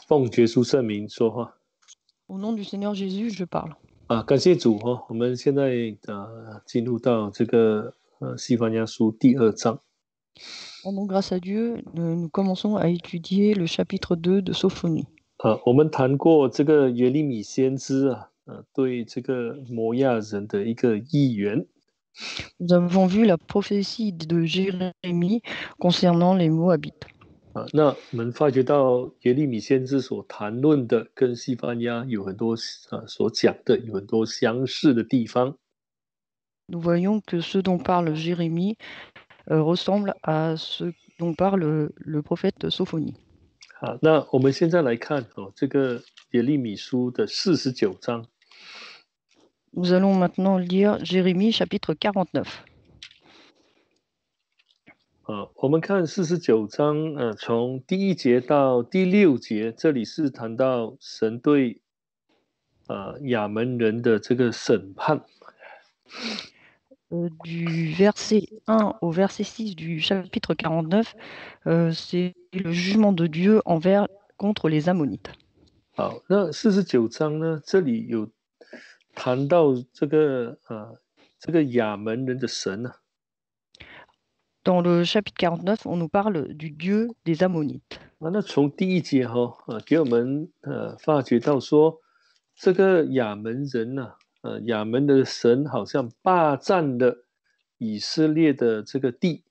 奉耶稣圣名说话。 Au nom du Seigneur Jésus, je parle. 感谢主我们现在进入到这个西番雅书第2章。Rendons grâce à Dieu, nous commençons à étudier le chapitre 2 de Sophonie. 我们谈过这个耶利米先知对这个摩亚人的一个预言。Nous avons vu la prophétie de Jérémie concernant les Moabites. 那我们发觉到耶利米先知所谈论的跟西番雅有很多所讲的有很多相似的地方。Nous voyons que ce dont parle Jérémie ressemble à ce dont parle le prophète Sophonie. 那我们现在来看这个耶利米书的49章。Nous allons maintenant lire Jérémie chapitre 49. 我们看49章从第1节到第6节，这里是谈到神对亚门人的这个审判。Du verset 1 au verset 6 du chapitre 49, c'est le jugement de Dieu contre les Ammonites. 好，那49章呢，这里有谈到这个亚门人的神啊。Dans le chapitre 49, on nous parle du Dieu des Ammonites. 那从第1节给我们发觉到说，这个亚门人亚门的神好像霸占了以色列的这个地。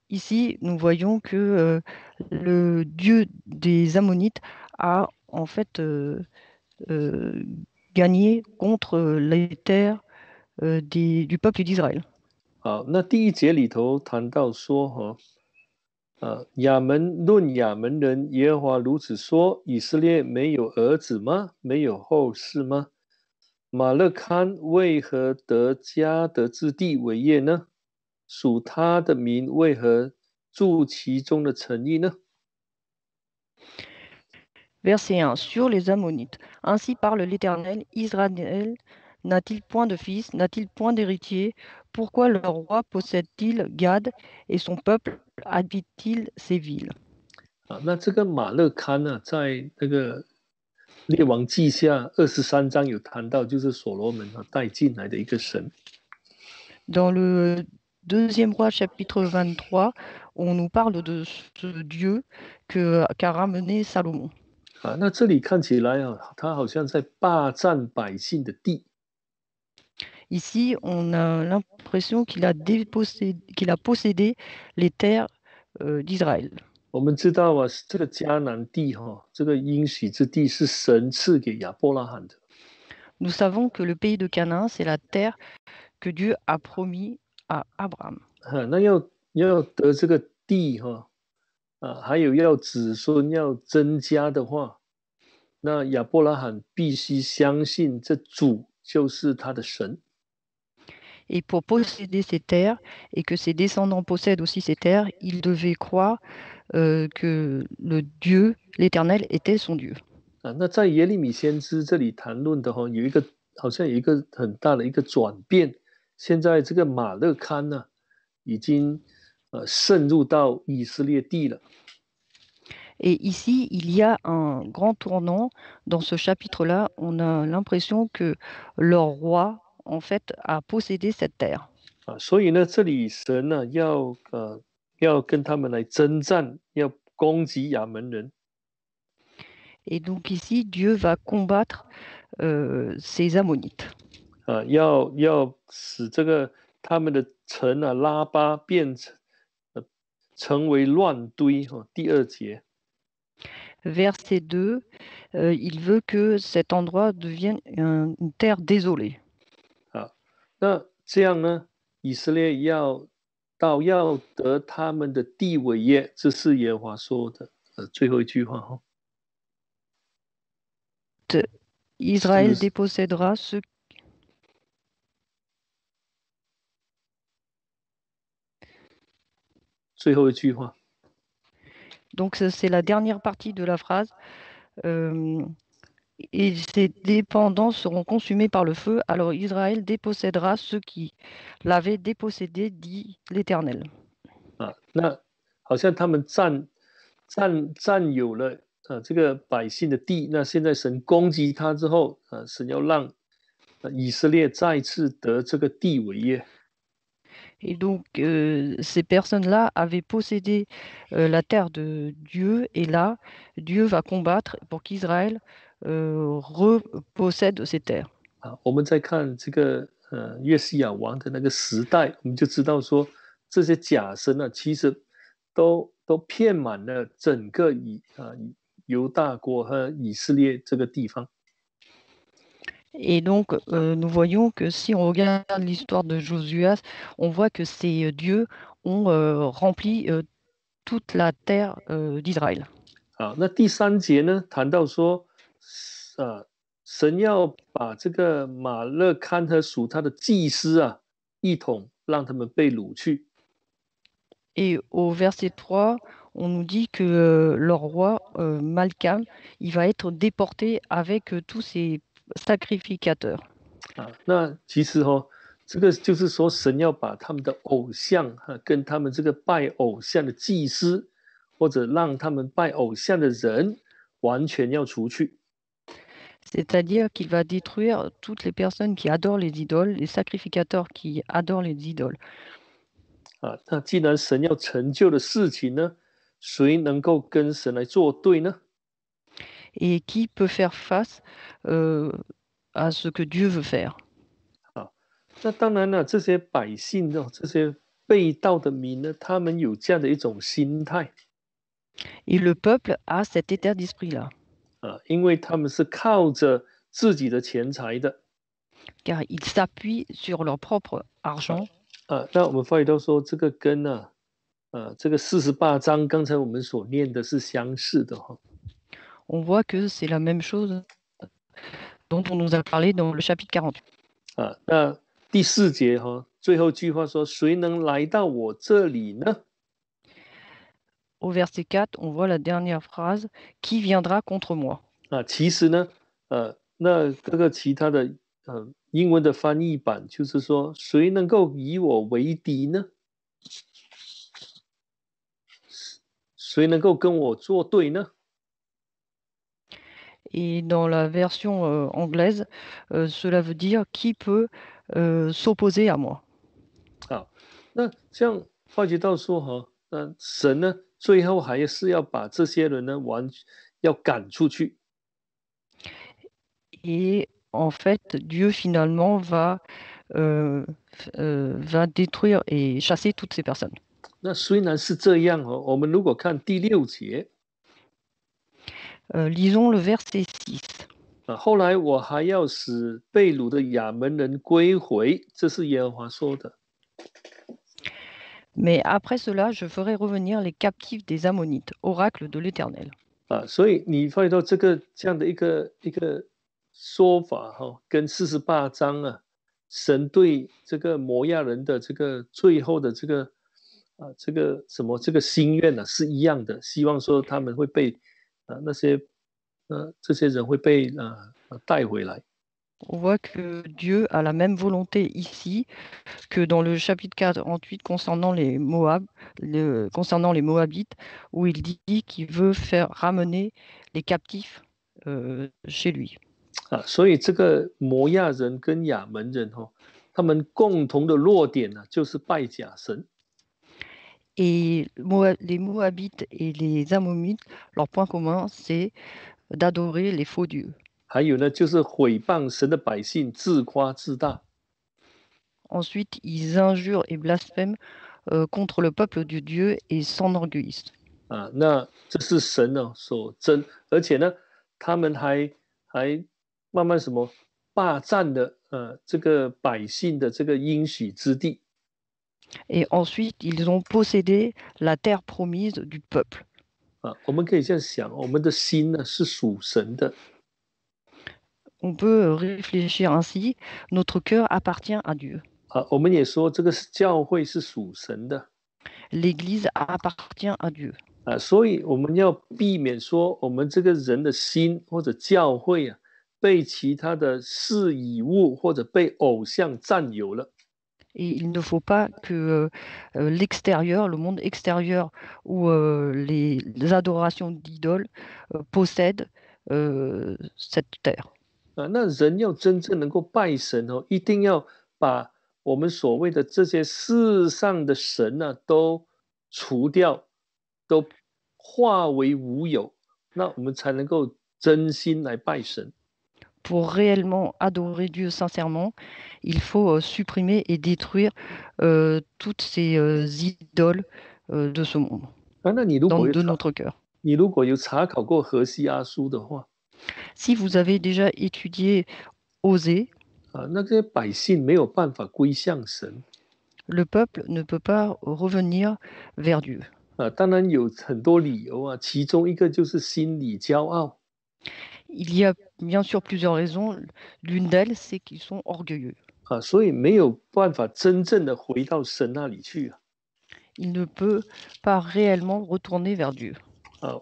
Ici, nous voyons que le Dieu des Ammonites a en fait gagné contre les terres du peuple d'Israël. 好，那第1节里头谈到说亚门人，耶和华如此说：以色列没有儿子吗？没有后世吗？马勒堪为何得迦得之地为业呢？属他的民为何住其中的城邑呢？ Verset 1. Sur les Ammonites. Ainsi parle l'Éternel, Israël n'a-t-il point de fils, n'a-t-il point d'héritier? Pourquoi leur roi possède-t-il Gad et son peuple habite-t-il ces villes? 那这个马勒堪在那个列王记下23章有谈到，就是所罗门带进来的一个神。Dans le deuxième roi chapitre 23, on nous parle de ce Dieu qu'a ramené Salomon. 那这里看起来他好像在霸占百姓的地。Ici, on a l'impression qu'il a possédé les terres d'Israël. 我们知道这个迦南地这个应许之地是神赐给亚伯拉罕的。Nous savons que le pays de Canaan, c'est la terre que Dieu a promis à Abraham. 那要得这个地还有要子孙要增加的话，那亚伯拉罕必须相信这主就是他的神。Et pour posséder ces terres et que ses descendants possèdent aussi ces terres, il devait croire que le Dieu, l'Éternel, était son Dieu. 那在耶利米先知这里谈论的好像有一个很大的一个转变。现在这个马勒堪已经渗入到以色列地了。Et ici, il y a un grand tournant dans ce chapitre-là. On a l'impression que leur roi, en fait, a possédé cette terre. 所以呢，这里神要跟他们来征战，要攻击亚门人。Et donc ici, Dieu va combattre ces Ammonites. 要使这个他们的城拉巴变成为乱堆。第2节。Verset 2, il veut que cet endroit devienne une terre désolée. 那这样呢，以色列要得他们的地为业，这是耶和华说的最后一句话。Israël dépossédera ceux. 最后一句话。Donc c'est la dernière partie de la phrase. Et ses dépendants seront consumés par le feu, alors Israël dépossédera ceux qui l'avaient dépossédé, dit l'Éternel. 那好像他们占有了这个百姓的地，那现在神攻击他之后，神要让以色列再次得这个地为业。Et donc, ces personnes-là avaient possédé la terre de Dieu, et là, Dieu va combattre pour qu'Israël repossède ces terres. 我们在看这个约西亚王的那个时代，我们就知道说这些假神其实都遍满了整个犹大国和以色列这个地方。Et donc, nous voyons que si on regarde l'histoire de Josué, on voit que ces dieux ont rempli toute la terre d'Israël. 那第3节呢，谈到说，神要把这个马勒堪和属他的祭司一同让他们被掳去。Et au verset 3, on nous dit que le roi Malcham, il va être déporté avec tous ses sacrificateurs. 那其实这个就是说，神要把他们的偶像跟他们这个拜偶像的祭司，或者让他们拜偶像的人，完全要除去。C'est-à-dire qu'il va détruire toutes les personnes qui adorent les idoles, les sacrificateurs qui adorent les idoles. 那既然神要成就的事情呢，谁能够跟神来作对呢？ Et qui peut faire face à ce que Dieu veut faire? 那当然了，这些百姓这些被盗的民呢，他们有这样的一种心态。Et le peuple a cet état d'esprit-là. 因为他们是靠着自己的钱财的。Car ils s'appuient sur leur propre argent. 那我们发觉到说，这个跟这个48章刚才我们所念的是相似的哈。On voit que c'est la même chose dont on nous a parlé dans le chapitre 48. 那第4节最后一句话说：“谁能来到我这里呢？” Au verset 4, on voit la dernière phrase, qui viendra contre moi? 其实呢，那各个其他的英文的翻译版就是说，谁能够与我为敌呢？谁能够跟我作对呢？ Et dans la version anglaise, cela veut dire qui peut s'opposer à moi. 那这样发觉到说神呢，最后还是要把这些人呢要赶出去。Et en fait, Dieu finalement va détruire et chasser toutes ces personnes. 那虽然是这样我们如果看第6节， lisons le verset 6. 后来我还要使被掳的亚门人归回，这是耶和华说的。Mais après cela, je ferai revenir les captifs des Ammonites, oracle de l'Éternel. 所以你发觉到这样的一个说法跟48章神对这个摩亚人的这个最后的这个心愿是一样的，希望说他们会被这些人会被带回来。On voit que Dieu a la même volonté ici que dans le chapitre 48 concernant les Moabites, où il dit qu'il veut faire ramener les captifs chez lui. 所以这个摩亚人跟亚门人他们共同的弱点就是拜假神。Et les Moabites et les Ammonites, leur point commun, c'est d'adorer les faux dieux. 还有呢，就是毁谤神的百姓，自夸自大。Ensuite, ils injurent et blasphèment contre le peuple de Dieu et s'enorgueillissent. 那这是神所憎，而且呢，他们还慢慢霸占了这个百姓的这个应许之地。Et ensuite, ils ont possédé la terre promise du peuple. 我们可以这样想，我们的心呢是属神的。On peut réfléchir ainsi, notre cœur appartient à Dieu. 我们也说这个教会是属神的。L'Église appartient à Dieu. 所以我们要避免说我们这个人的心或者教会被其他的事以物或者被偶像占有了。Et il ne faut pas que l'extérieur, le monde extérieur ou les adorations d'idoles possèdent cette terre. 那人要真正能够拜神哦，一定要把我们所谓的这些世上的神呢、都除掉，都化为无有，那我们才能够真心来拜神。Pour réellement adorer Dieu sincèrement, il faut supprimer et détruire toutes ces idoles de ce monde, 那你如果有 de 查，notre cœur. 你如果有查考过何西阿书的话， Si vous avez déjà étudié Osée, 那些百姓没有办法归向神。 le peuple ne peut pas revenir vers Dieu. 当然有很多理由啊，其中一个就是心理骄傲。 Il y a bien sûr plusieurs raisons. L'une d'elles, c'est qu'ils sont orgueilleux. 所以没有办法真正的回到神那里去啊。Il ne peut pas réellement retourner vers Dieu.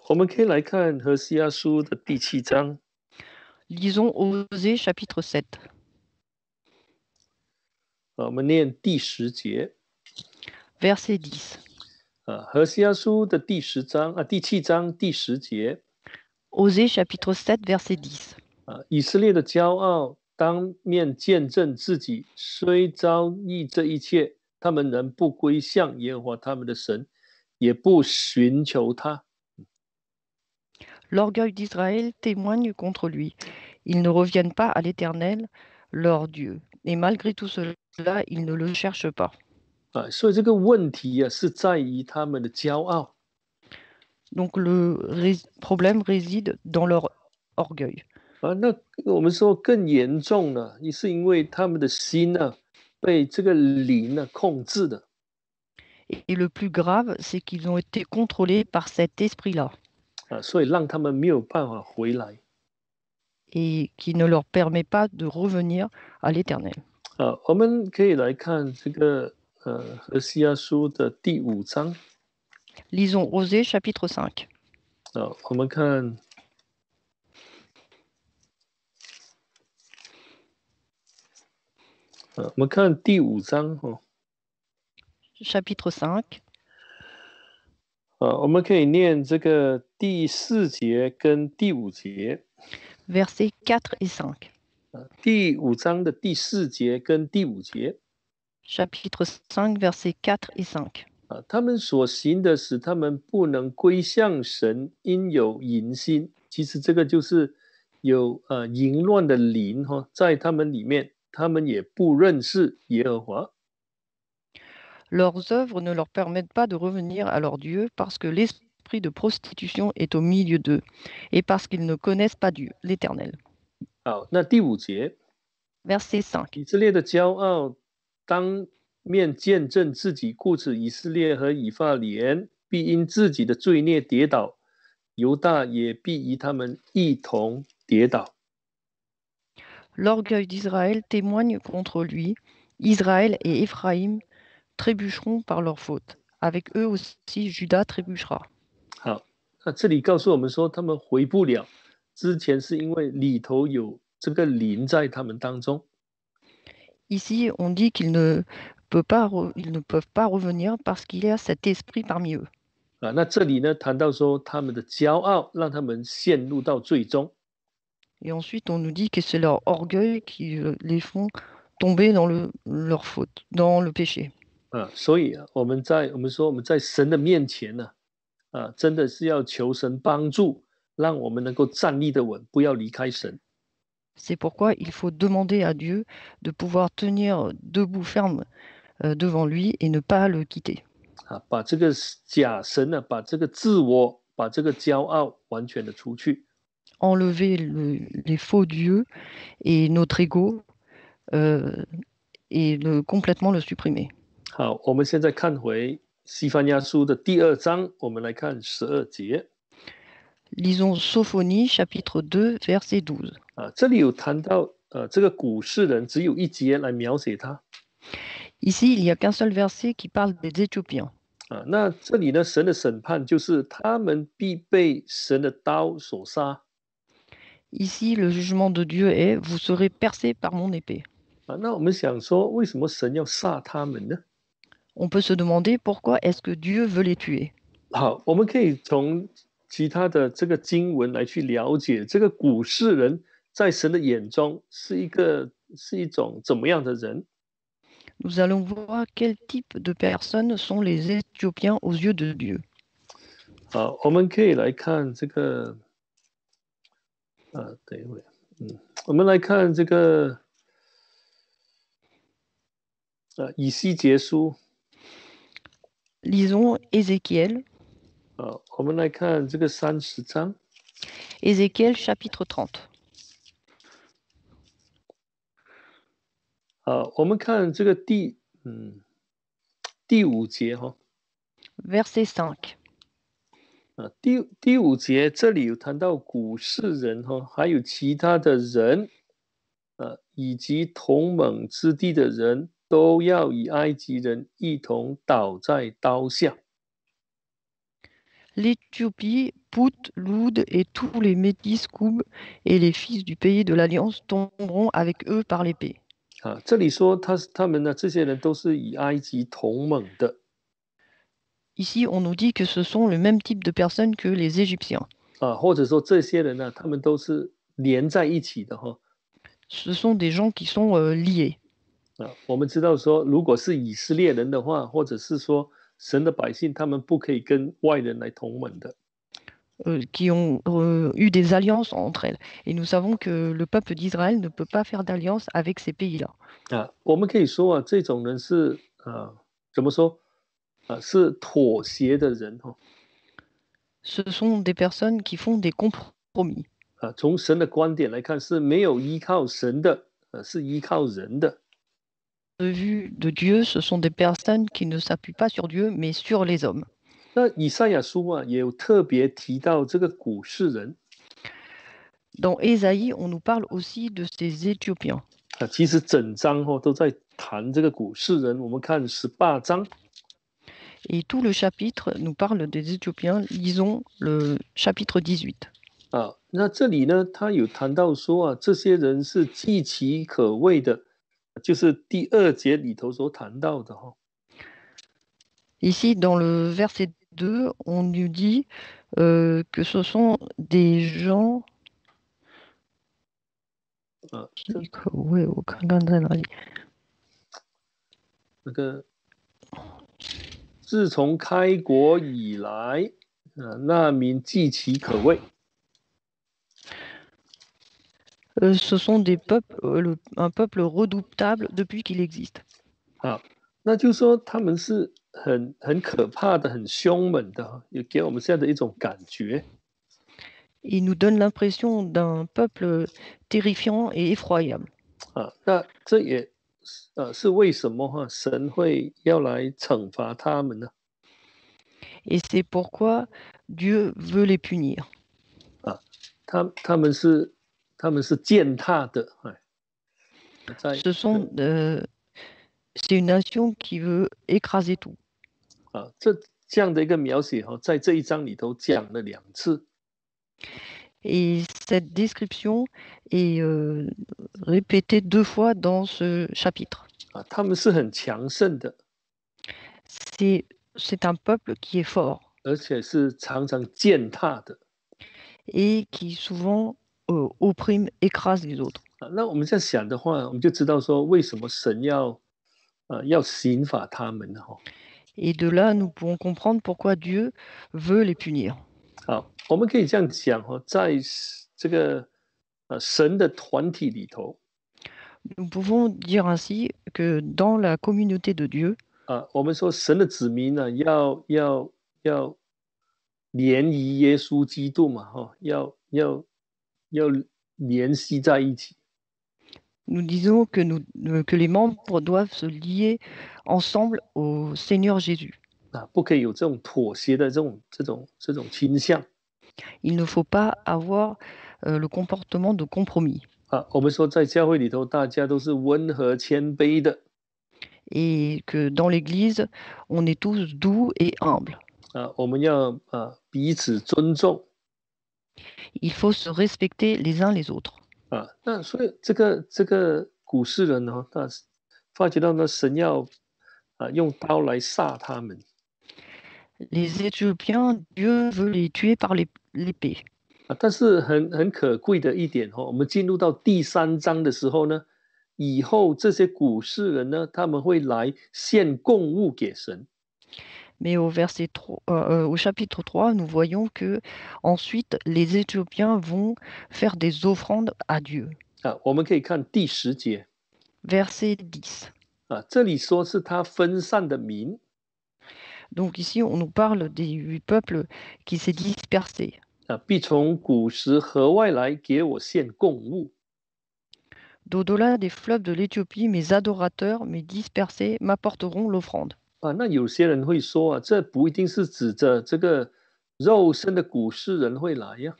我们可以来看何西阿书的第7章。 Lisons Osée chapitre 7, 我们念第10节。 verset 10. 何西阿书的第7章第10节。 Osée chapitre 7, verset 10. 以色列的骄傲当面见证自己，虽遭遇这一切，他们仍不归向耶和华他们的神，也不寻求他。 L'orgueil d'Israël témoigne contre lui. Ils ne reviennent pas à l'Éternel, leur Dieu. Et malgré tout cela, ils ne le cherchent pas. 所以这个问题啊，是在于他们的骄傲。 Donc le problème réside dans leur orgueil. 那我们说更严重呢，是因为他们的心呢，被这个灵呢控制的。 Et le plus grave, c'est qu'ils ont été contrôlés par cet esprit-là 所以让他们没有办法回来。 et qui ne leur permet pas de revenir à l'Éternel. 我们可以来看这个何西阿书的第5章。 Lisons Osée chapitre 5, 我们看我们看第5章哦。 chapitre 5, 我们可以念这个第4节跟第5节。 versets 4 et 5. 第5章的第4节跟第5节。 Chapitre 5, versets 4 et 5. 他们所行的使他们不能归向神，因有淫心。其实这个就是有淫乱的灵在他们里面，他们也不认识耶和华。 Leurs œuvres ne leur permettent pas de revenir à leur Dieu parce que l'esprit de prostitution est au milieu d'eux et parce qu'ils ne connaissent pas Dieu, l'Éternel. 好，那第5节， Verset 5. 以色列的骄傲当面见证自己，故此以色列和以法莲必因自己的罪孽跌倒，犹大也必与他们一同跌倒。 L'orgueil d'Israël témoigne contre lui. Israël et Éphraïm trébucheront par leur faute. Avec eux aussi, Judas trébuchera. 好，那这里告诉我们说，他们回不了。之前是因为里头有这个灵在他们当中。 Ici, on dit qu'ils ne peuvent pas revenir parce qu'il y a cet esprit parmi eux. 那这里呢，谈到说他们的骄傲让他们陷入到最终。 Et ensuite, on nous dit que c'est leur orgueil qui les font tomber dans leur faute, dans le péché. 所以我们说我们在神的面前呢，真的是要求神帮助，让我们能够站立得稳，不要离开神。 C'est pourquoi il faut demander à Dieu de pouvoir tenir debout ferme devant lui et ne pas le quitter. 把这个假神呢，把这个自我，把这个骄傲完全的除去。 Enlever les faux dieux et notre ego et complètement le supprimer. 好，我们现在看回西番雅书的第2章，我们来看12节。 Lisons Sophonie chapitre 2 verset 12. 这里有谈到这个古世人，只有1节来描写他。 Ici, il n'y a qu'un seul verset qui parle des Éthiopiens. 那这里呢，神的审判就是他们必被神的刀所杀。 Ici, le jugement de Dieu est: vous serez percés par mon épée. 啊，那我们想说，为什么神要杀他们呢？ On peut se demander pourquoi est-ce que Dieu veut les tuer. 好，我们可以从其他的这个经文来去了解，这个古世人在神的眼中是一种怎么样的人？ Nous allons voir quel type de personnes sont les Éthiopiens aux yeux de Dieu. 好，我们可以来看这个，等一会，我们来看这个，以西结书， Lisons Ézéchiel, 我们来看这个30章， Ézéchiel chapitre 30. 我们看这个第五节哈， Verset 5. 第五节这里有谈到古世人哈，还有其他的人，以及同盟之地的人，都要与埃及人一同倒在刀下。 L'Éthiopie, Pout, Loud et tous les Métis, Koub et les fils du pays de l'Alliance tomberont avec eux par l'épée. 这里说他们呢，这些人都是与埃及同盟的。 Ici, on nous dit que ce sont le même type de personnes que les Égyptiens. 或者说这些人呢，他们都是连在一起的哈。Ce sont des gens qui sont liés. 我们知道说，如果是以色列人的话，或者是说神的百姓，他们不可以跟外人来同盟的。Qui ont eu des alliances entre elles. Et nous savons que le peuple d'Israël ne peut pas faire d'alliance avec ces pays-là. 我们可以说这种人是怎么说是妥协的人哈。 Ce sont des personnes qui font des compromis. 从神的观点来看，是没有依靠神的，是依靠人的。 De vue de Dieu, ce sont des personnes qui ne s'appuient pas sur Dieu, mais sur les hommes. 那以赛亚书也有特别提到这个古世人。 Dans Ésaïe, on nous parle aussi de ces Éthiopiens. 其实整章都在谈这个古世人。我们看18章， Et tout le chapitre nous parle des Éthiopiens. Lisons le chapitre 18. 那这里呢，他有谈到说这些人是极其可畏的，就是第2节里头所谈到的哈。 Ici, dans le verset 2, on nous dit que ce sont des gens. 那个自从开国以来，那民极其可畏。 Ce sont des peuples, un peuple redoutable depuis qu'il existe. 那就是说他们是很可怕的，很凶猛的，也给我们这样的一种感觉。 Il nous donne l'impression d'un peuple terrifiant et effroyable. 那这也是为什么神会要来惩罚他们呢？ Et c'est pourquoi Dieu veut les punir. 他们是践踏的，c'est une nation qui veut écraser tout. 这样的一个描写在这一章里头讲了2次。 Et cette description est répétée 2 fois dans ce chapitre. 他们是很强盛的， c'est un peuple qui est fort. 而且是常常践踏的， et qui souvent opprime, écrase les autres. 那我们这样想的话，我们就知道说为什么神要刑罚他们呢？ Et de là, nous pouvons comprendre pourquoi Dieu veut les punir. 我们可以这样讲在这个神的团体里头， Nous pouvons dire ainsi que dans la communauté de Dieu, 我们说神的子民呢，要联谊耶稣基督嘛，要联系在一起。 nous disons que les membres doivent se lier ensemble au Seigneur Jésus. 不可以有这种妥协的这种倾向。 Il ne faut pas avoir le comportement de compromis. 我们说在教会里头，大家都是温和谦卑的。 Et que dans l'Église, on est tous doux et humbles. 我们要彼此尊重。 Il faut se respecter les uns les autres. 那所以这个古世人呢，那发觉到呢，神要用刀来杀他们。Les Éthiopiens, Dieu veut les tuer par l'épée. 但是很可贵的一点我们进入到第3章的时候呢，以后这些古世人呢，他们会来献供物给神。Mais au chapitre 3, nous voyons que ensuite les Éthiopiens vont faire des offrandes à Dieu. 我们可以看第10节 Verset 10. 这里说是他分散的民。 Donc ici, on nous parle du peuple qui s'est dispersé. 必从古时河外来给我献供物。 D'au-delà des fleuves de l'Éthiopie, mes adorateurs, mes dispersés, m'apporteront l'offrande. 那有些人会说这不一定是指着这个肉身的古世人会来呀。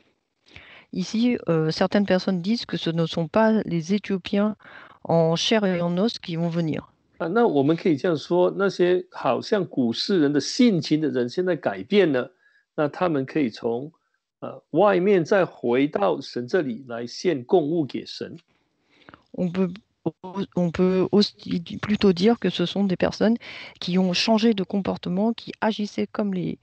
Ici, certaines personnes disent que ce ne sont pas les Éthiopiens en chair et en os qui vont venir. 那我们可以这样说，那些好像古世人的性情的人，现在改变了，那他们可以从外面再回到神这里来献供物给神。On peut, on peut aussi plutôt dire que ce sont des personnes qui ont changé de comportement, qui agissaient comme les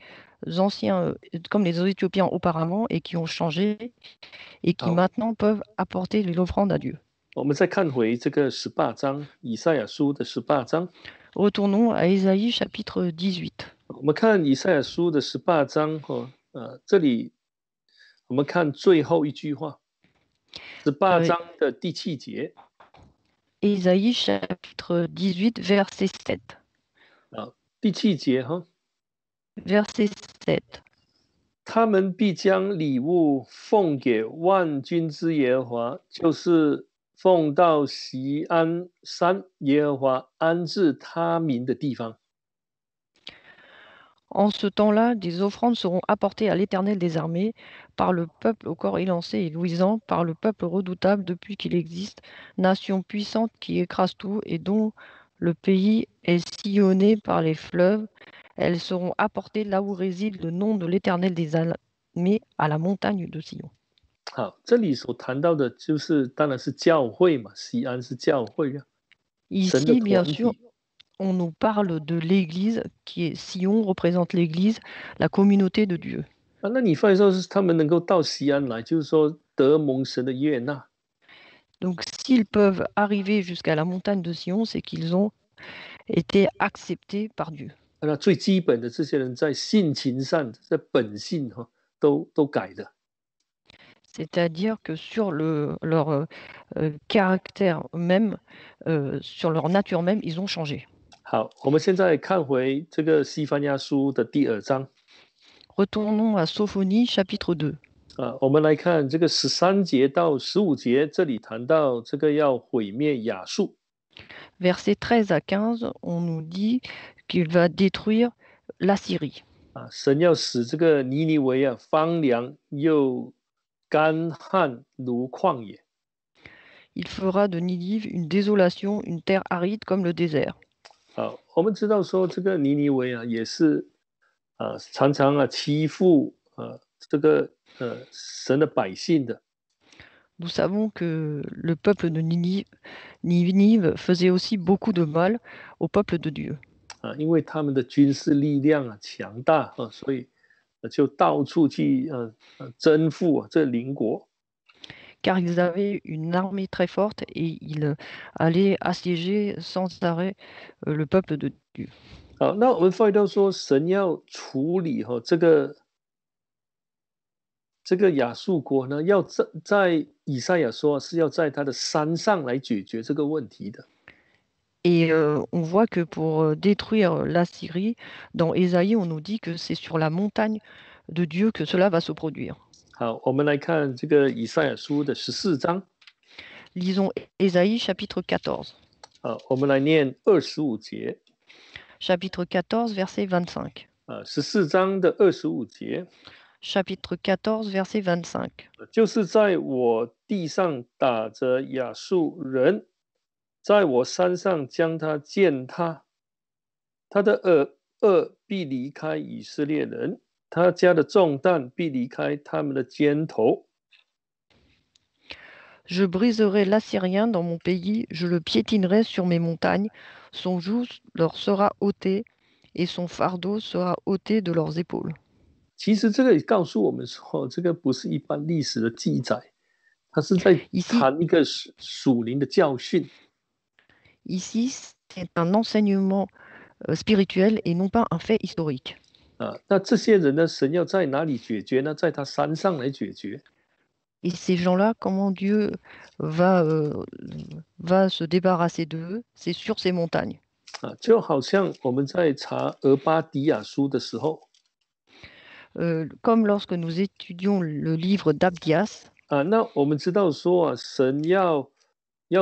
anciens, comme les Éthiopiens auparavant, et qui ont changé et qui maintenant peuvent apporter l'offrande à Dieu. 我们再看回这个18章，以赛亚书的18章。 Retournons à Ésaïe chapitre 18. 我们看以赛亚书的18章这里我们看最后一句话，18章的第7节。 Ésaïe chapitre 18, verset 7. 第7节Verset 7. 他们必将礼物奉给万军之耶和华，就是奉到锡安山耶和华安置他民的地方。 En ce temps-là, des offrandes seront apportées à l'Éternel des armées par le peuple au corps élancé et luisant, par le peuple redoutable depuis qu'il existe, nation puissante qui écrase tout et dont le pays est sillonné par les fleuves. Elles seront apportées là où réside le nom de l'Éternel des armées, à la montagne de Sion. 好，这里所谈到的就是当然是教会嘛，锡安是教会啊，神的 Ici, bien 团 sûr, 体。 on nous parle de l'Église, qui est Sion, représente l'Église, la communauté de Dieu. 那你发现说是他们能够到锡安来，就是说得蒙神的悦纳。 Donc, s'ils peuvent arriver jusqu'à la montagne de Sion, c'est qu'ils ont été acceptés par Dieu. 那最基本的，这些人在性情上，在本性都改的。 C'est-à-dire que sur leur caractère même, sur leur nature même, ils ont changé. 好，我们现在看回这个西番雅书的第2章。 Retournons à Sophonie, chapitre 2. 我们来看这个13节到15节，这里谈到这个要毁灭亚述。 Versets 13 à 15, on nous dit qu'il va détruire la Syrie. 神要使这个尼尼微荒凉又干旱如旷野。 Il fera de Ninive une désolation, une terre aride comme le désert. 我们知道说这个尼尼微也是常常欺负这个神的百姓的。 Nous savons que le peuple de Ninive faisait aussi beaucoup de mal au peuple de Dieu. 因为他们的军事力量强大所以就到处去征服这邻国。 Car ils avaient une armée très forte et ils allaient assiéger sans arrêt le peuple de Dieu. 好，那我们发现到说，神要处理这个亚述国呢，要在以赛亚说是要在他的山上来解决这个问题的。 Et on voit que pour détruire la Syrie, dans Ésaïe, on nous dit que c'est sur la montagne de Dieu que cela va se produire. 好，我们来看这个以赛亚书的14章。 Lisons Ésaïe chapitre 14. 我们来念25节。 Chapitre 14, verset 25. 14章的25节。 Chapitre 14, verset 25. 就是在我地上打着亚述人，在我山上将他践踏，他的恶必离开以色列人，他家的重担必离开他们的肩头。Je briserai l'Assyrien dans mon pays, je le piétinerai sur mes montagnes, son joug leur sera ôté, et son fardeau sera ôté de leurs épaules. 其实这个也告诉我们说，这个不是一般历史的记载，它是在 Ici, 谈一个属灵的教训 ici, c'est un enseignement spirituel et non pas un fait historique. 啊。那这些人呢，神要在哪里解决呢？在他山上来解决 Et ces gens-là, comment Dieu va se débarrasser d'eux? C'est sur ces montagnes. 啊，就好像我们在查俄巴底亚书的时候 Comme lorsque nous étudions le livre d'Abdias, 啊，那我们知道说啊，神要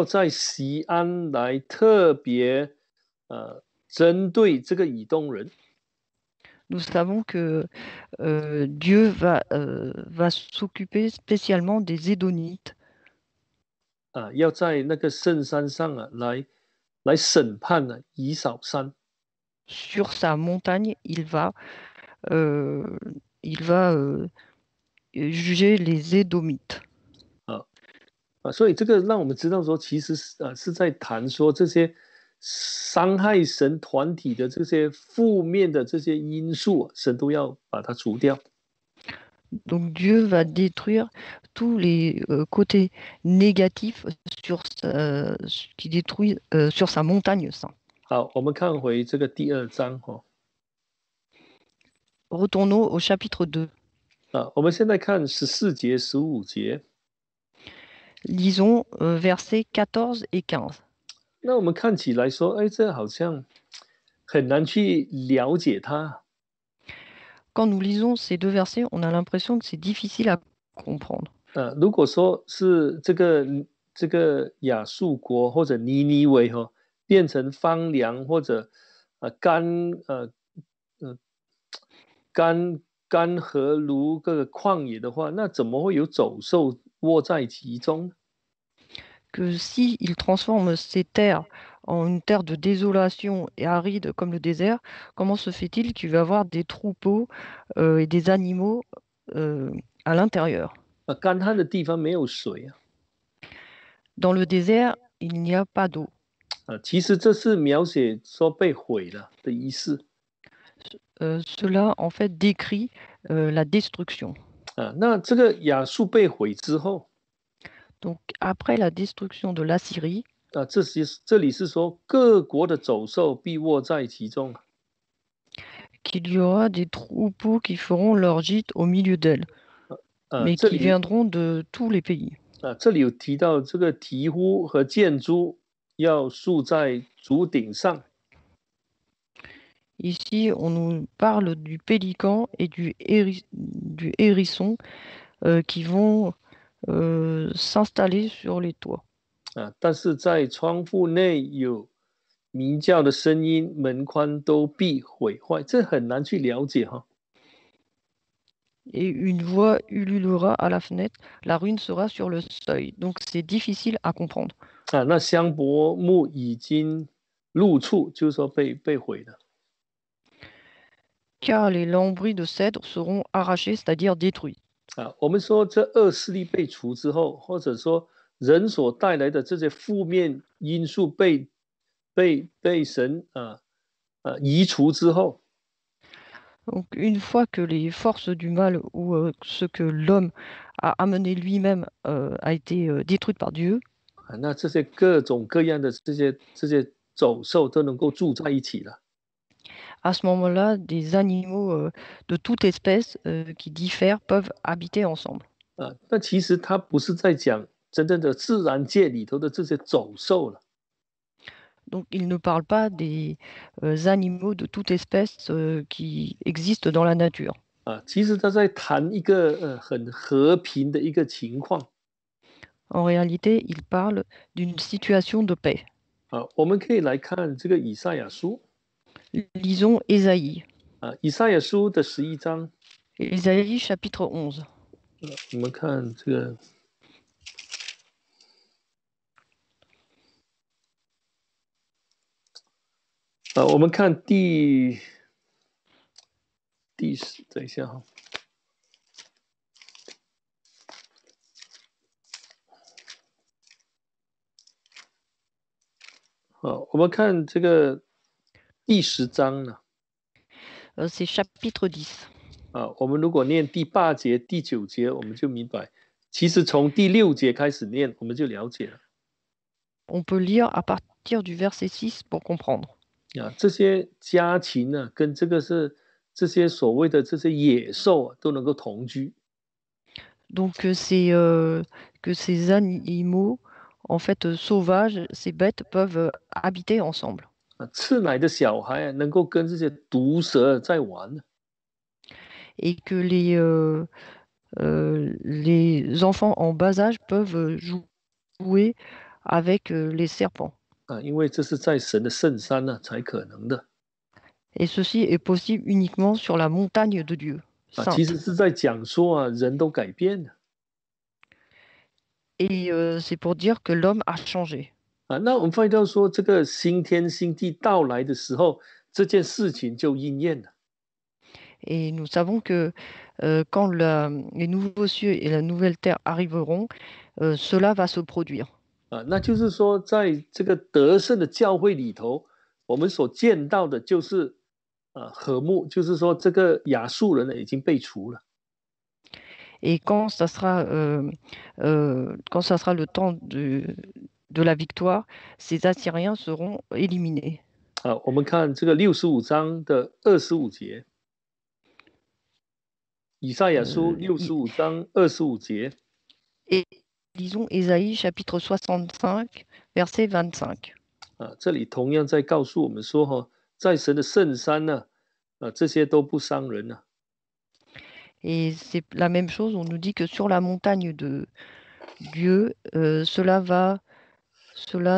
在西安来特别针对这个以东人 nous savons que Dieu va s'occuper spécialement des Édonites. 啊，要在那个圣山上啊来审判呢、以扫山 Sur sa montagne, euh, il va juger les Édomites. 啊所以这个让我们知道说，其实是在谈说这些伤害神团体的这些负面的这些因素，神都要把它除掉。Donc Dieu va détruire tous les côtés négatifs qui détruisent sur sa montagne sainte. 好，我们看回这个第二章哦。Retournons au chapitre 2. 我们现在看14节、15节。Lisons versets 14 et 15. 那我们看起来说，哎，这好像很难去了解它。Quand nous lisons ces deux versets, on a l'impression que c'est difficile à comprendre. 如果说是这个亚述国或者尼尼微变成荒凉或者呃干涸如个旷野的话，那怎么会有走兽卧在其中？Que si il transforme ces terres en une terre de désolation et aride comme le désert, comment se fait-il qu'il va y avoir des troupeaux et des animaux euh, à l'intérieur? 干旱的地方没有水啊。Dans le désert, il n'y a pas d'eau. 其实这是描写说被毁了的意思 Cela, en fait, décrit la destruction. 那这个亚述被毁之后 Donc, après la destruction de l'Assyrie, 这里是说各国的走兽必卧在其中 qu'il y aura des troupeaux qui feront leur gîte au milieu d'elles, mais 这 qui 里 viendront de tous les pays. 这里有提到这个鵜鹕和箭猪要竖在竹顶上 Ici, on nous parle du pélican et du hérisson qui vont s'installer sur les toits. 但是在窗户内有鸣叫的声音，门框都必毁坏，这很难去了解哈。Et une voix ululera à la fenêtre, la ruine sera sur le seuil. Donc c'est difficile à comprendre. 那香柏木已经入处，就是说被毁了 Car les lambris de cèdre seront arrachés, c'est-à-dire détruits. 我们说这恶势力被除之后，或者说人所带来的这些负面因素被神移除之后 Donc une fois que les forces du mal ou ce que l'homme a amené lui-même a été détruite par Dieu, 那这些各种各样的这些走兽都能够住在一起了 à ce moment-là, des animaux de toute espèce qui diffèrent peuvent habiter ensemble. 那其实它不是在讲真正的自然界里头的这些走兽了 Donc il ne parle pas des animaux de toute espèce qui existent dans la nature. 其实他在谈一个很和平的一个情况 En réalité, il parle d'une situation de paix. 我们可以来看这个以赛亚书 Lisons Ésaïe. 以赛亚书的11章 Ésaïe chapitre 11. 我们看这个我们看等一下哈我们看这个第10章呢，C'est chapitre 10. 我们如果念第8节、第9节，我们就明白。其实从第6节开始念，我们就了解了。On peut lire à partir du verset 6 pour comprendre. 这些家禽呢，跟这些所谓的这些野兽都能够同居。Donc que ces animaux, en fait sauvages, ces bêtes peuvent habiter ensemble. 吃奶的小孩能够跟这些毒蛇在玩。Et que les enfants en bas âge peuvent jouer avec les serpents. 因为这是在神的圣山呢才可能的。Et ceci est possible uniquement sur la montagne de Dieu, 其 sainte. 实是在讲说人都改变了。Et c'est pour dire que l'homme a changé. 那我们发现到说，这个新天新地到来的时候，这件事情就应验了。Et nous savons que quand les nouveaux cieux et la nouvelle terre arriveront, cela va se produire. 那就是说，在这个得胜的教会里头，我们所见到的就是和睦，就是说这个亚述人呢已经被除了。Et quand ça sera le temps de la victoire, ces Assyriens seront éliminés. 我们看这个65章的25节，以赛亚书65章25节。Et lisons Ésaïe chapitre 65, verset 25. 这里同样在告诉我们说，在神的圣山呢，这些都不伤人了。Et c'est la même chose, on nous dit que sur la montagne de Dieu, cela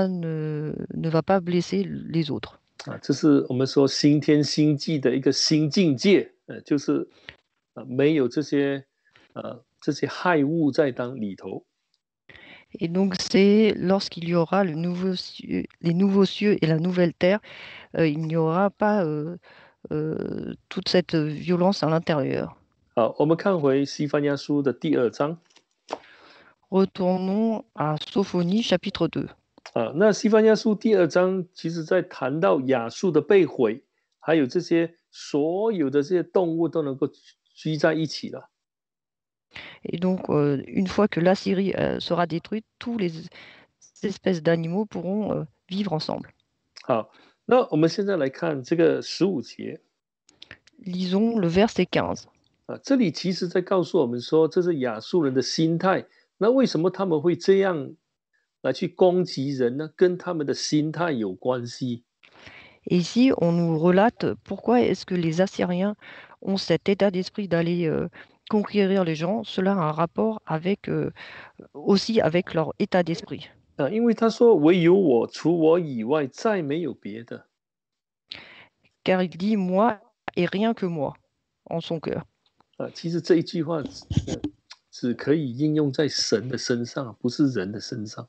ne va pas blesser les autres. 这是我们说新天新地的一个新境界，就是没有这些害物在当里头。Et donc c'est lorsqu'il y aura les nouveaux cieux et la nouvelle terre, il n'y aura pas toute cette violence à l'intérieur. 我们看回西番雅书的第2章。Retournons à Sophonie chapitre 2. 那西番雅书第2章，其实在谈到亚述的被毁，还有这些所有的这些动物都能够居在一起了。Et donc, une fois que l'Assyrie sera détruite, toutes les espèces d'animaux pourront vivre ensemble. 好，那我们现在来看这个15节。Lisons le verset 15. 这里其实在告诉我们说，这是亚述人的心态。那为什么他们会这样来去攻击人呢？跟他们的心态有关系。Et ici, on nous relate pourquoi est-ce que les Assyriens ont cet état d'esprit d'aller conquérir les gens. Cela a un rapport avec, aussi avec leur état d'esprit. 因为他说唯有我，除我以外，再没有别的。Car il dit moi et rien que moi en son cœur. 其实这一句话只可以应用在神的身上，不是人的身上。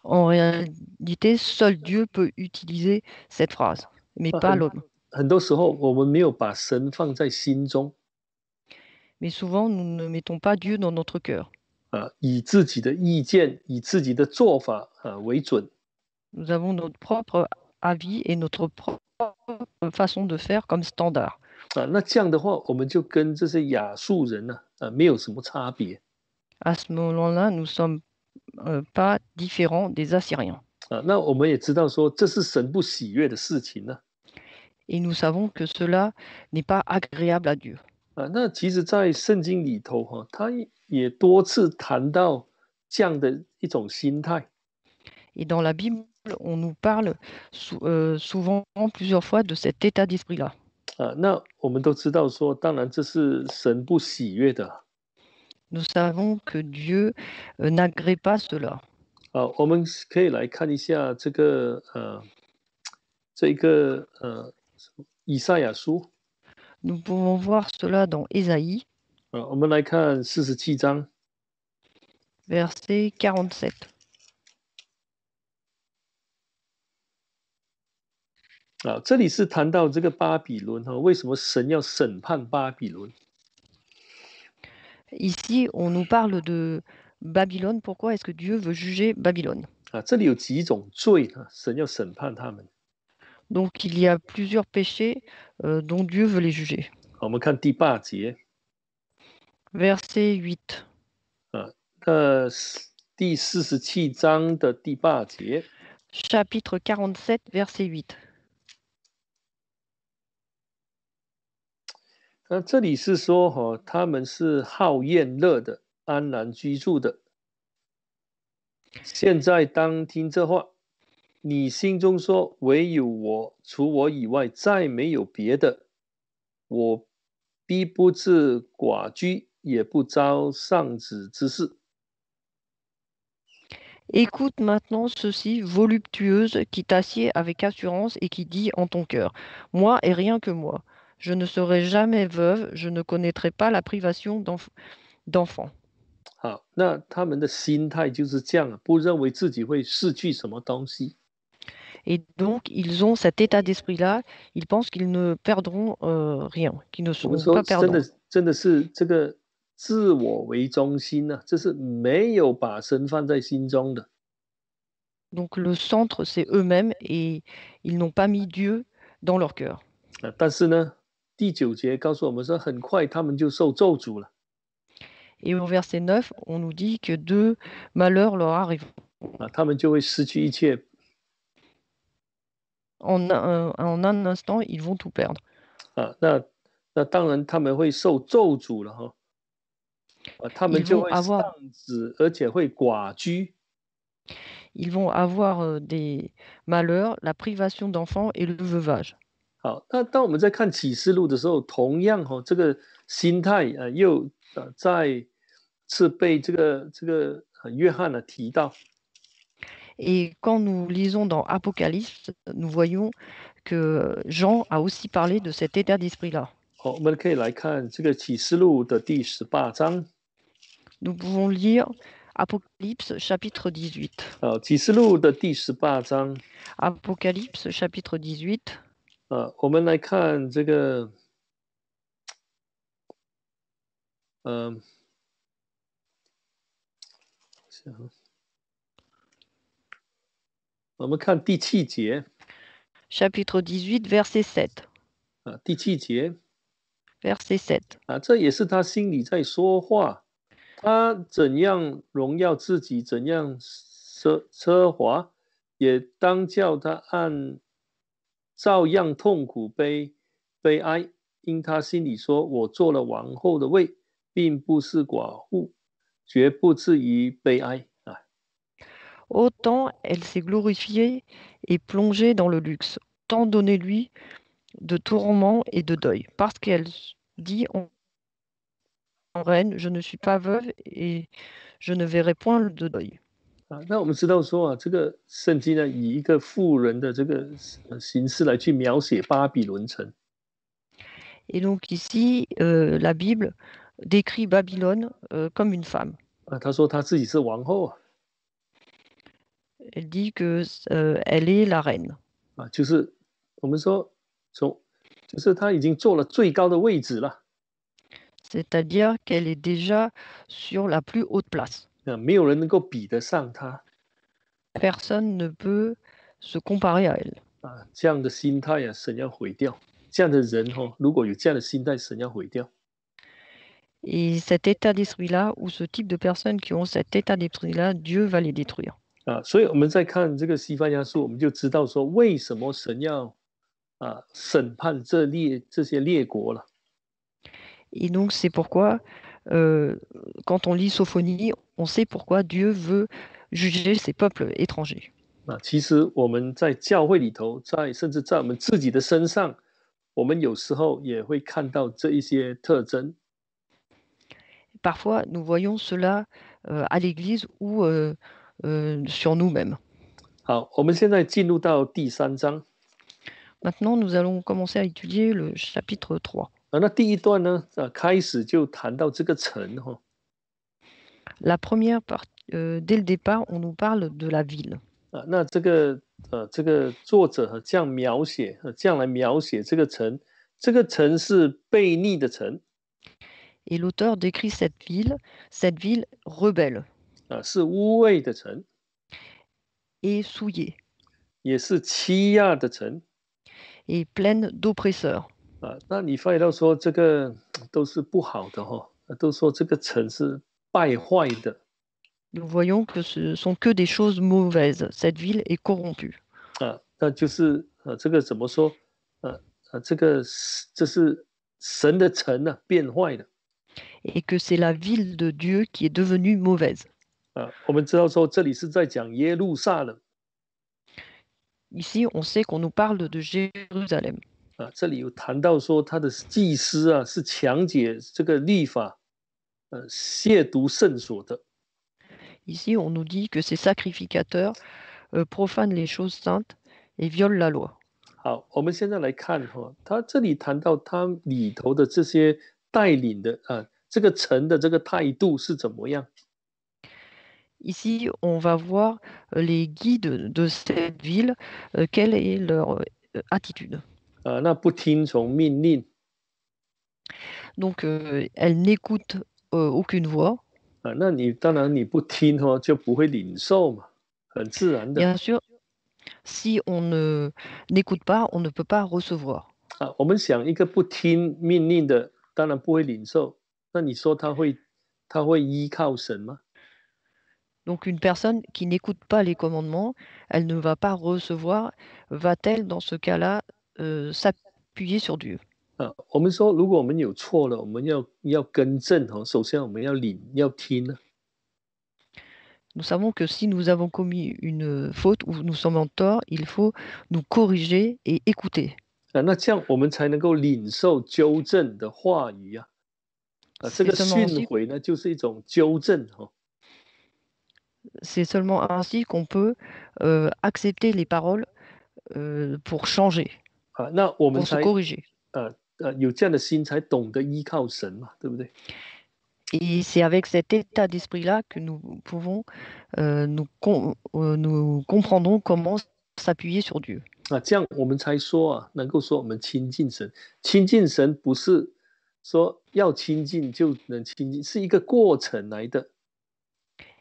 En réalité, seul Dieu peut utiliser cette phrase, mais pas l'homme. 很多时候我们没有把神放在心中。Mais souvent, nous ne mettons pas Dieu dans notre cœur. 以自己的意见、以自己的做法为准。Nous avons notre propre avis et notre propre façon de faire comme standard. 那这样的话，我们就跟这些亚述人呢，没有什么差别。À ce moment-là, nous ne sommes pas différents des Assyriens. 那我们也知道说，这是神不喜悦的事情呢。Et nous savons que cela n'est pas agréable à Dieu. 那其实，在圣经里头他也多次谈到这样的一种心态。Et dans la Bible, on nous parle souvent, plusieurs fois, de cet état d'esprit-là. 那我们都知道说，当然这是神不喜悦的。Nous savons que Dieu n'agrée pas cela. 我们可以来看一下这个以赛亚书。Nous pouvons voir cela dans Ésaïe, 我们来看47章。verset 47. 这里是谈到这个巴比伦为什么神要审判巴比伦？ Ici, on nous parle de Babylone. Pourquoi est-ce que Dieu veut juger Babylone? 这里有几种罪神要审判他们。 Donc il y a plusieurs péchés dont Dieu veut les juger. 我们看第8节 Verset 8. 第47章的第8节。 Chapitre 47, verset 8. 这里是说他们是好宴乐的，安然居住的。现在当听这话，你心中说，唯有我，除我以外再没有别的。我必不至寡居，也不遭丧子之事。 Écoute maintenant ceci, voluptueuse, qui t'assied avec assurance et qui dit en ton cœur, moi et rien que moi, je ne serai jamais veuve, je ne connaîtrai pas la privation d'enfant. 好，那他们的心态就是这样，不认为自己会失去什么东西。 Et donc, ils ont cet état d'esprit-là, ils pensent qu'ils ne perdront rien, qu'ils ne 我们 seront 说 pas 真 perdants. 的，真的是这个自我为中心呢、这是没有把神放在心中的。 Donc, le centre, c'est eux-mêmes et ils n'ont pas mis Dieu dans leur cœur. 但是呢，第9节告诉我们说，很快他们就受咒诅了。 Et au verset 9, on nous dit que 2 malheurs leur arrivent. 他们就会失去一切。 En un instant, ils vont tout perdre. 那当然他们会受咒诅了哈。他们 Ils 就 vont 会 avoir, 丧子，而且会寡居。 ils vont avoir des malheurs, la privation d'enfants et le veuvage. 好，那当我们在看启示录的时候，同样这个心态又再次被这个约翰提到。 Et quand nous lisons dans Apocalypse, nous voyons que Jean a aussi parlé de cet état d'esprit-là. 我们可以来看这个启示录的第18章。 Nous pouvons lire Apocalypse chapitre 18. 启示录的第18章。 Apocalypse chapitre 18. 我们来看这个，我们看第7节。 Chapitre 18, verset 7. 第7节。 Verset 7. 这也是他心里在说话。他怎样荣耀自己，怎样奢华，也当叫他照样痛苦悲哀，因他心里说：我做了王后的位，并不是寡妇，绝不至于悲哀。 Autant elle s'est glorifiée et plongée dans le luxe, tant donnez-lui de tourments et de deuil, parce qu'elle dit en reine, je ne suis pas veuve et je ne verrai point de deuil. 那我们知道说这个圣经呢，以一个妇人的这个形式来去描写巴比伦城。 Et donc ici, la Bible décrit Babylone comme une femme. 他说他自己是王后。 Elle dit que elle est la reine. 就是我们说就是他已经做了最高的位置了。 C'est-à-dire qu'elle est déjà sur la plus haute place. 没有人能够比得上他。 Personne ne peut se comparer à elle. 这样的心态神要毁掉。这样的人如果有这样的心态，神要毁掉。 Et cet état d'esprit-là, ou ce type de personnes qui ont cet état d'esprit-là, Dieu va les détruire. 所以我们在看这个西番雅书，我们就知道说为什么神要审判这些列国了。 Et donc c'est pourquoi, quand on lit Sophonie, on sait pourquoi Dieu veut juger ces peuples étrangers. 其实我们在教会里头，甚至在我们自己的身上，我们有时候也会看到这一些特征。 Parfois, nous voyons cela à l'Église ou sur nous-mêmes. 好，我们现在进入到第3章。 Maintenant, nous allons commencer à étudier le chapitre 3. 那第一段呢，开始就谈到这个城La première partie, dès le départ, on nous parle de la ville. 那这个作者这样描写，这样来描写这个城。这个城是悖逆的城。 Et l'auteur décrit cette ville rebelle. 是污秽的城。et souillée 也是欺压的城 et pleine d'oppresseurs. 啊。那你发现到说这个都是不好的都说这个城是败坏的 Nous voyons que ce sont que des choses mauvaises. Cette ville est corrompue. 啊，那就是这个怎么说？这是神的城变坏了 Et que c'est la ville de Dieu qui est devenue mauvaise. 啊。我们知道说这里是在讲耶路撒冷 Ici, on sait qu'on nous parle de Jérusalem. 啊，这里有谈到说他的祭司是强解这个律法，亵渎圣所的 Ici, on nous dit que ces sacrificateurs profanent les choses saintes et violent la loi. 好，我们现在来看他这里谈到他里头的这些带领的这个城的这个态度是怎么样？ Ici, on va voir les guides de cette ville, quelle est leur attitude. 那不听从命令 Donc, elles n'écoutent aucune voix. 那你当然你不听就不会领受嘛，很自然的 Bien sûr, si on n'écoute pas, on ne peut pas recevoir. 我们想一个不听命令的，当然不会领受。那你说他会依靠神吗？ Donc, une personne qui n'écoute pas les commandements, elle ne va pas recevoir. Va-t-elle, dans ce cas-là, s'appuyer sur Dieu? 我们说如果我们有错了，我们要更正首先我们要听呢。Nous savons que si nous avons commis une faute ou nous sommes en tort, il faut nous corriger et écouter. 那这样我们才能够领受纠正的话语这 C'est 个 seulement 训 ainsi, 诲呢，就是一种纠正c'est seulement ainsi qu'on peut accepter les paroles pour changer, 那我们 pour se 才 corriger. 有这样的心，才懂得依靠神嘛，对不对？ Et c'est avec cet état d'esprit-là que nous pouvons, nous comprendrons comment s'appuyer sur Dieu. 这样我们才说能够说我们亲近神。亲近神不是说要亲近就能亲近，是一个过程来的。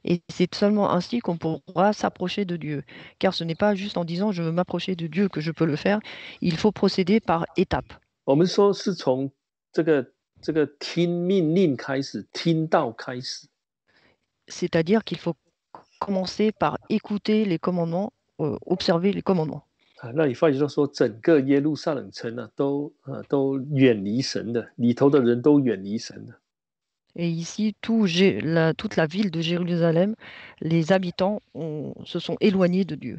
Et c'est seulement ainsi qu'on pourra s'approcher de Dieu. Car ce n'est pas juste en disant je veux m'approcher de Dieu que je peux le faire. Il faut procéder par étapes. 我们说是从这个听命令开始，听道开始。 C'est-à-dire qu'il faut commencer par écouter les commandements, observer les commandements. 那你发觉到说，整个耶路撒冷城都远离神的，里头的人都远离神的。 Et ici, toute la ville de Jérusalem, les habitants se sont éloignés de Dieu.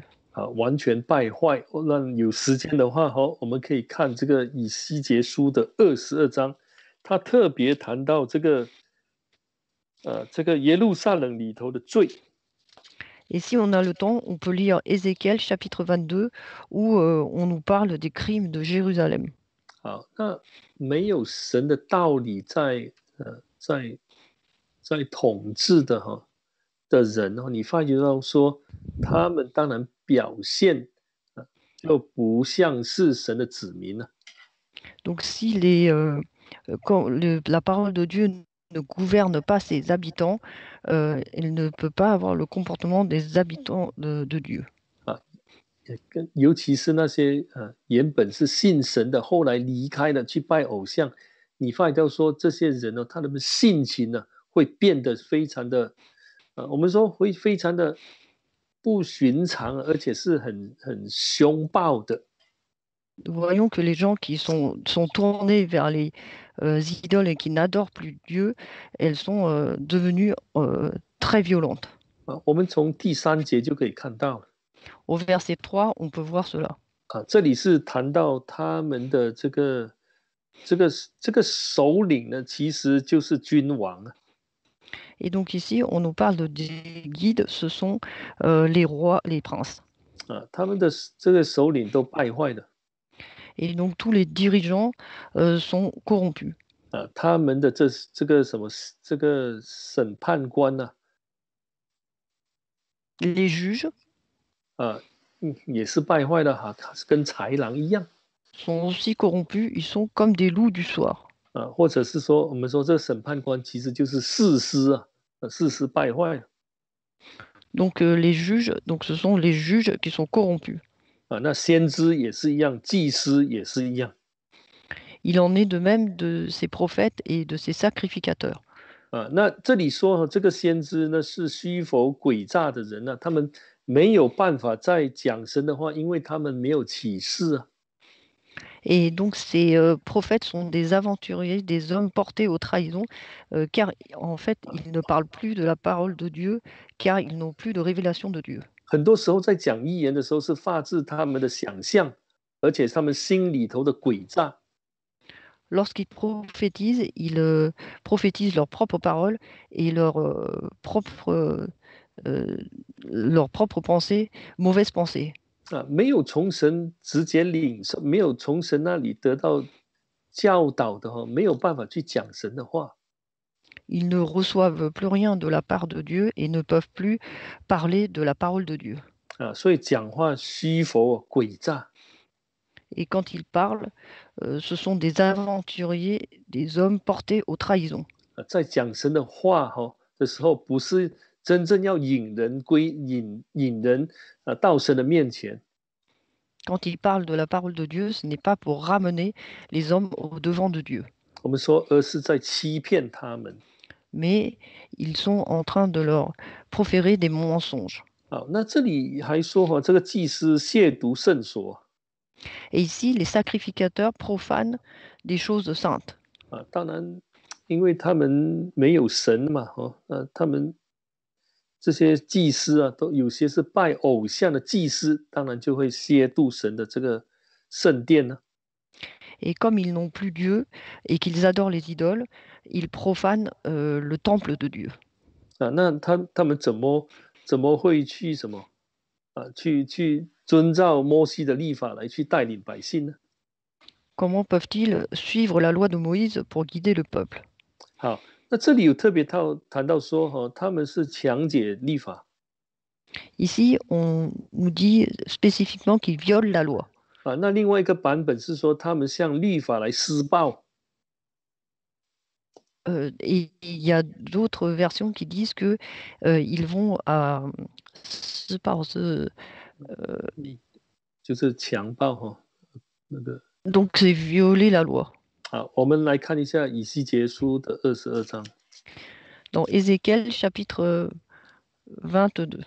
完全败坏。那有时间的话我们可以看这个以西结书的22章，他特别谈到这个耶路撒冷里头的罪。 Et si on a le temps, on peut lire Ézéchiel chapitre 22 où on nous parle des crimes de Jérusalem. 那没有神的道理在统治的人你发觉到说，他们当然表现就不像是神的子民了。 Donc si la parole de Dieu ne gouverne pas ses habitants, il ne peut pas avoir le comportement des habitants de Dieu. 尤其是那些原本是信神的，后来离开了去拜偶像，你发觉到说这些人他们的性情会变得非常的我们说会非常的不寻常，而且是很凶暴的。 Nous voyons que les gens qui sont tournés vers les idoles et qui n'adorent plus Dieu, elles sont devenues très violentes. 我们从第3节就可以看到了。 Au verset 3, on peut voir cela. 这里是谈到他们的这个首领呢，其实就是君王啊。 Et donc ici, on nous parle des guides, ce sont les rois, les princes. 他们的这个首领都败坏了。 Et donc tous les dirigeants sont corrompus. 他们的这个什么这个审判官呢Les juges 也是败坏了跟豺狼一样。 sont aussi corrompus, ils sont comme des loups du soir. 或者是说我们说这审判官其实就是士师士师败坏了。Donc les juges, donc ce sont les juges qui sont corrompus. 啊。那先知也是一样，祭司也是一样 Il en est de même de ces prophètes et de ces sacrificateurs. 啊。那这里说这个先知呢是虚浮诡诈的人呢、他们没有办法再讲神的话，因为他们没有启示啊。Et donc ces prophètes sont des aventuriers, des hommes portés aux trahisons, car en fait, ils ne parlent plus de la parole de Dieu, car ils n'ont plus de révélation de Dieu. 很多时候在讲预言的时候是发自他们的想象，而且他们心里头的诡诈 Lorsqu'ils prophétisent, ils prophétisent leurs propres paroles et euh, leurs propres pensées, mauvaises pensées. 啊，没有从神直接领受，没有从神那里得到教导的哈，没有办法去讲神的话 Ils ne reçoivent plus rien de la part de Dieu et ne peuvent plus parler de la parole de Dieu. 啊，所以讲话虚浮诡诈 Et quand ils parlent, ce sont des aventuriers, des hommes portés aux trahisons. 啊，在讲神的话哈的时候，不是真正要引人到神的面前 Quand ils parlent de la parole de Dieu, ce n'est pas pour ramener les hommes au devant de Dieu, 我们说，而是在欺骗他们。mais ils sont en train de leur proférer des mensonges. 好，那这里还说哈，这个祭司亵渎圣所 Et ici, les sacrificateurs profanent des choses saintes. 啊，当然，因为他们没有神嘛，他们这些祭司啊，都有些是拜偶像的祭司，当然就会亵渎神的这个圣殿呢、Et comme ils n'ont plus Dieu et qu'ils adorent les idoles, ils profanent le temple de Dieu. 啊。那他们怎么会去什么去遵照摩西的律法来去带领百姓呢？Comment peuvent-ils suivre la loi de Moïse pour guider le peuple? 好，那这里有特别谈到说他们是强解律法 Ici, on nous dit spécifiquement qu'ils violent la loi. 啊。那另外一个版本是说他们向律法来施暴 Et il y a d'autres versions qui disent que ils vont à euh, 就是强暴那个 donc c'est violer la loi. 好，我们来看一下以西结书的22章 Dans Ézéchiel chapitre 22,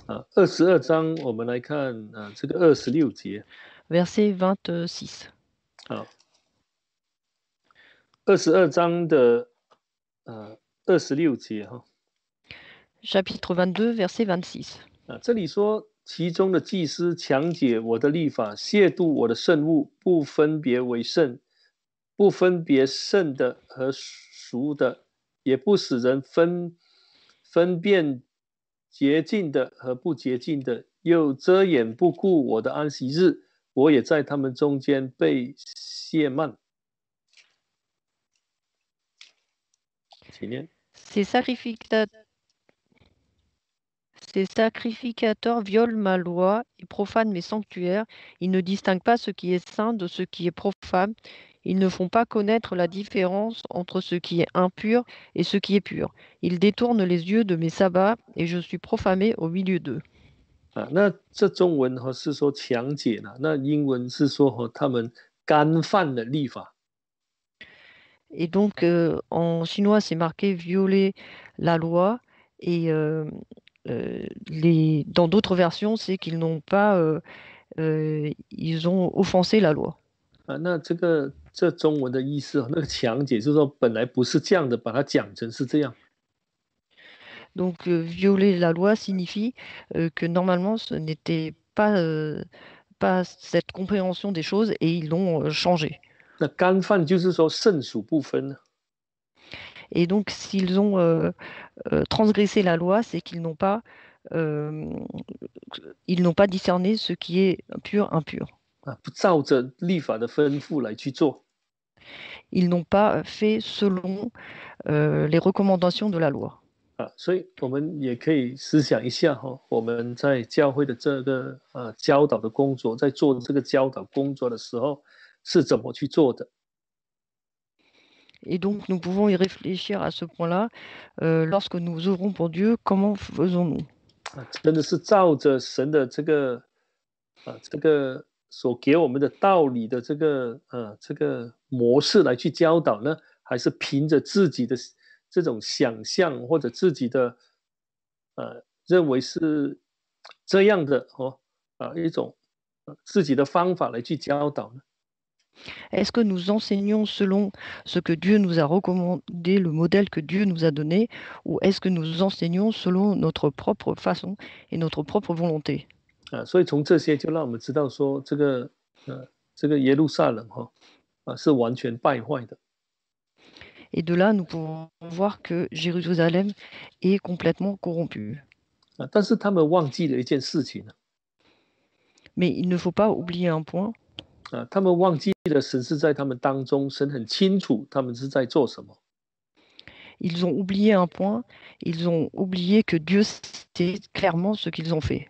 啊。22章我们来看这个26节 verset 26. 啊。22章的26节Chapitre 22, verset 26. 啊，这里说其中的祭司强解我的律法，亵渎我的圣物，不分别为圣，不分别圣的和俗的，也不使人分辨洁净的和不洁净的，又遮掩不顾我的安息日，我也在他们中间被亵慢。请念。Ces sacrificateurs Ces sacrificateurs violent ma loi et profanent mes sanctuaires. Ils ne distinguent pas ce qui est saint de ce qui est profane. Ils ne font pas connaître la différence entre ce qui est impur et ce qui est pur. Ils détournent les yeux de mes sabbats et je suis profané au milieu d'eux. 啊，那这中文是说强解了，那英文是说他们干犯了律法 Et donc, en chinois, c'est marqué violer la loi. Et dans d'autres versions, c'est qu'ils n'ont pas, ils ont offensé la loi. 啊。那这中文的意思那个强解就是说本来不是这样的，把它讲成是这样 Donc, violer la loi signifie que normalement, ce n'était pas cette compréhension des choses et ils l'ont changé. 那干犯就是说圣属不分 Et donc, s'ils ont transgressé la loi, c'est euh, qu'ils n'ont pas discerné ce qui est pur, impur. 啊，不照着律法的吩咐来去做 Ils n'ont pas fait selon les recommandations de la loi. 啊。所以我们也可以思想一下我们在教会的这个教导的工作，在做这个教导工作的时候是怎么去做的 Et donc, nous pouvons y réfléchir à ce point-là. Lorsque nous œuvrons pour Dieu, comment faisons-nous? 真的是照着神的这个所给我们的道理的这个模式来去教导呢，还是凭着自己的这种想象或者自己的认为是这样的一种自己的方法来去教导呢？Est-ce que nous enseignons selon ce que Dieu nous a recommandé, le modèle que Dieu nous a donné, ou est-ce que nous enseignons selon notre propre façon et notre propre volonté? 所以从这些就让我们知道说，这个耶路撒冷是完全败坏的。Et de là, nous pouvons voir que Jérusalem est complètement corrompue. 但是他们忘记了一件事情 Mais il ne faut pas oublier un point, 他们忘记了神是在他们当中，神很清楚他们是在做什么 ils ont oublié un point, ils ont oublié que Dieu sait clairement ce qu'ils ont fait,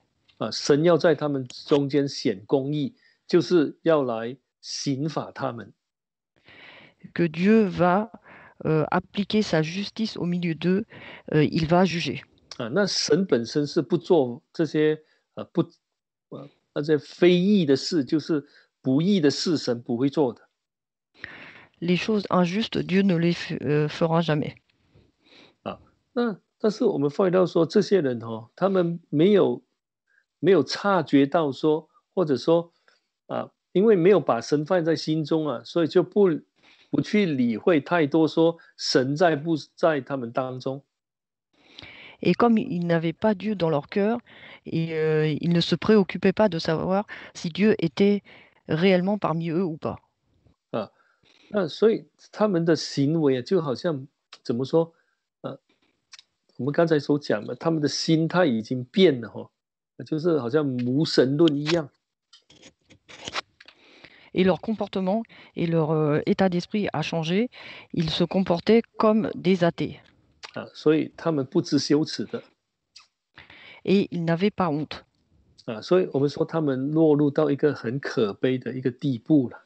神要在他们中间显公义，就是要来刑罚他们 que Dieu va appliquer sa justice au milieu d'eux, il va juger. 那神本身是不做这些不那些非义的事，就是不义的事，神不会做的。 Les choses injustes, Dieu ne les fera jamais. 那但是我们发现到说，这些人他们没有察觉到说，或者说因为没有把神放在心中所以就不去理会太多说神在不在他们当中 Et comme ils n'avaient pas Dieu dans leur cœur, et ils ne se préoccupaient pas de savoir si Dieu était réellement parmi eux ou pas. 那所以他们的行为就好像怎么说我们刚才所讲的，他们的心态已经变了就是好像无神论一样。 Et leur comportement et leur état d'esprit a changé. Ils se comportaient comme des athées. 所以他们不知羞耻的 Et ils n'avaient pas honte. 所以我们说他们落入到一个很可悲的一个地步了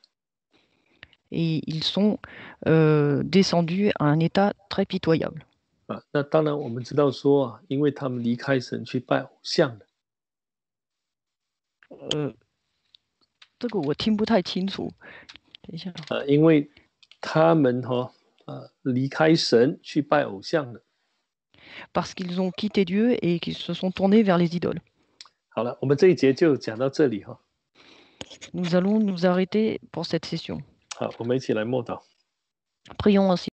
Et ils sont descendus à un état très pitoyable. 那当然我们知道说因为他们离开神去拜偶像了 这个我听不太清楚。等一下。因为他们离开神去拜偶像了。 Parce qu'ils ont quitté Dieu et qu'ils se sont tournés vers les idoles. 好了，我们这一节就讲到这里Nous allons nous arrêter pour cette session. 好，我们一起来默祷。 Prions ainsi.